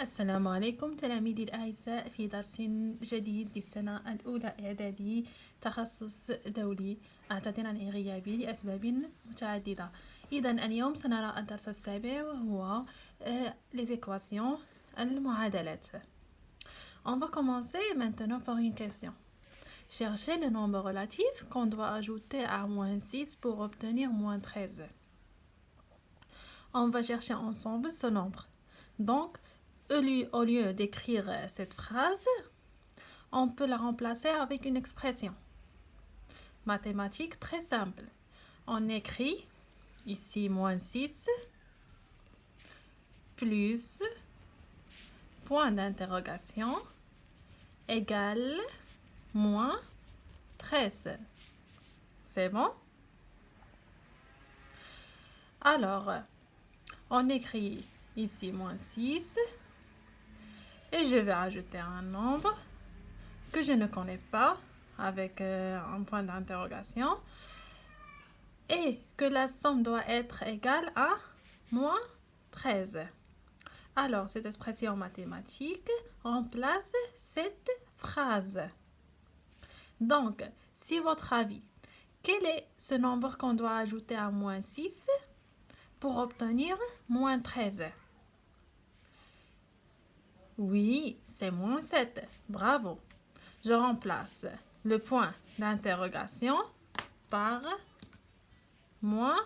السلام عليكم تلاميذي الأعزاء في درس جديد للسنة الأولى إعدادي تخصص دولي. أعتذر عن غيابي لأسباب متعددة. إذا اليوم سنرى الدرس السابع وهو les équations المعادلات. On va commencer maintenant par une question. Cherchez le nombre relatif qu'on doit ajouter à moins 6 pour obtenir moins 13. On va chercher ensemble ce nombre. Donc, au lieu d'écrire cette phrase, on peut la remplacer avec une expression mathématique très simple. On écrit ici moins 6 plus point d'interrogation égale moins 13. C'est bon? Alors, on écrit ici moins 6 et je vais ajouter un nombre que je ne connais pas avec un point d'interrogation et que la somme doit être égale à moins 13. Alors, cette expression mathématique remplace cette phrase. Donc, si votre avis, quel est ce nombre qu'on doit ajouter à moins 6 pour obtenir moins 13? Oui, c'est moins 7. Bravo. Je remplace le point d'interrogation par moins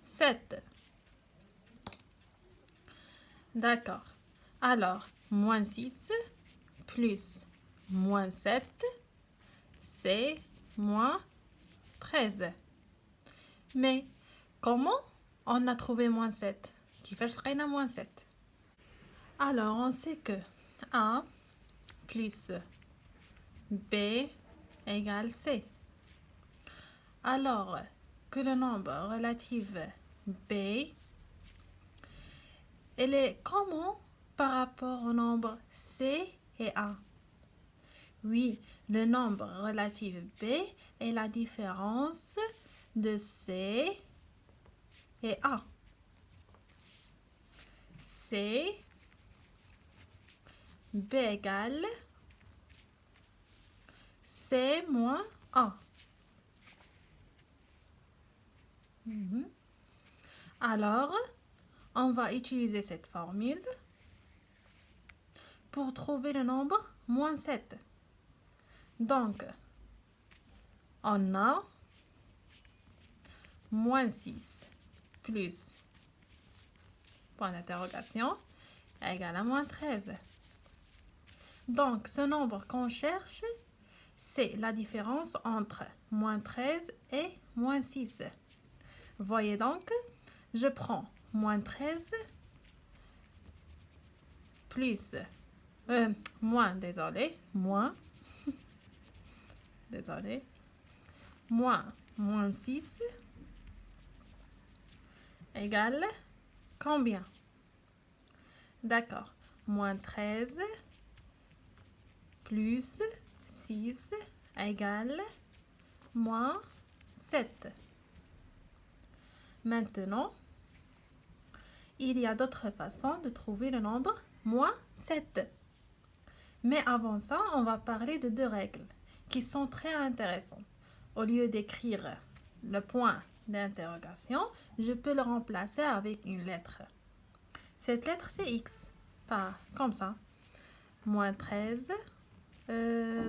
7. D'accord. Alors, moins 6 plus moins 7, c'est moins 13. Mais comment on a trouvé moins 7? كيفاش لقينا moins 7? Alors, on sait que A plus B égale C. Alors que le nombre relatif B, elle est comment par rapport au nombre C et A? Oui, le nombre relatif B est la différence de C et A. C, B égale C moins A. Alors, on va utiliser cette formule pour trouver le nombre moins 7. Donc, on a moins 6 plus point d'interrogation égale à moins 13. Donc, ce nombre qu'on cherche, c'est la différence entre moins 13 et moins 6. Voyez donc, je prends moins 13 plus, moins 6 égale combien? D'accord, moins 13 plus 6 égale moins 7. Maintenant, il y a d'autres façons de trouver le nombre moins 7. Mais avant ça, on va parler de deux règles qui sont très intéressantes. Au lieu d'écrire le point d'interrogation, je peux le remplacer avec une lettre. Cette lettre, c'est X. Enfin, comme ça. Moins 13.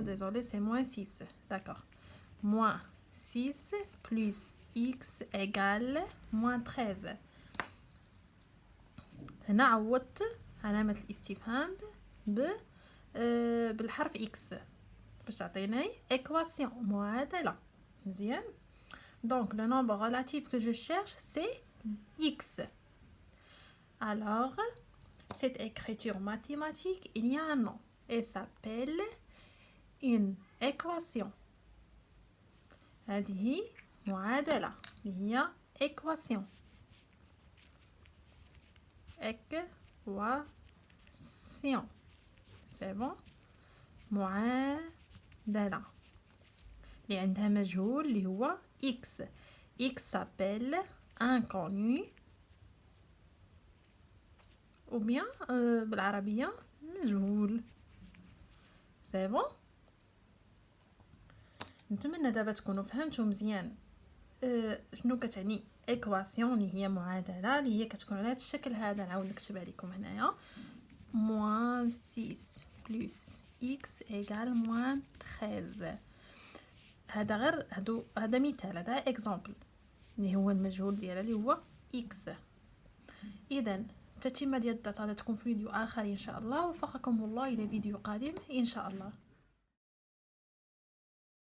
Désolé, c'est moins 6. D'accord. Moins 6 plus X égale moins 13. هنا عوضت علامة الاستفهام بالحرف X باش تعطيني équation معادلة. مزيان. Donc, le nombre relatif que je cherche, c'est X. Alors, cette écriture mathématique, il y a un nom. Elle s'appelle une équation. هذه معادلة. هي équation. Équation. C'est bon? معادلة. اللي عندها مجهول اللي هو X. X s'appelle inconnu او بيان بالعربيه مجهول. سي بون. نتمنى دابا تكونوا فهمتوا مزيان شنو كتعني ايكواسيون، اللي هي معادله اللي هي كتكون على هذا الشكل هذا. نعاود نكتبها لكم هنايا: moins 6 plus x égale moins 13. هذا غير هذا مثال، هذا اكزامبل اللي هو المجهول ديالها اللي هو x. اذا التتمه ديال الدرس غادي تكون في فيديو اخر ان شاء الله. وفقكم الله الى فيديو قادم ان شاء الله.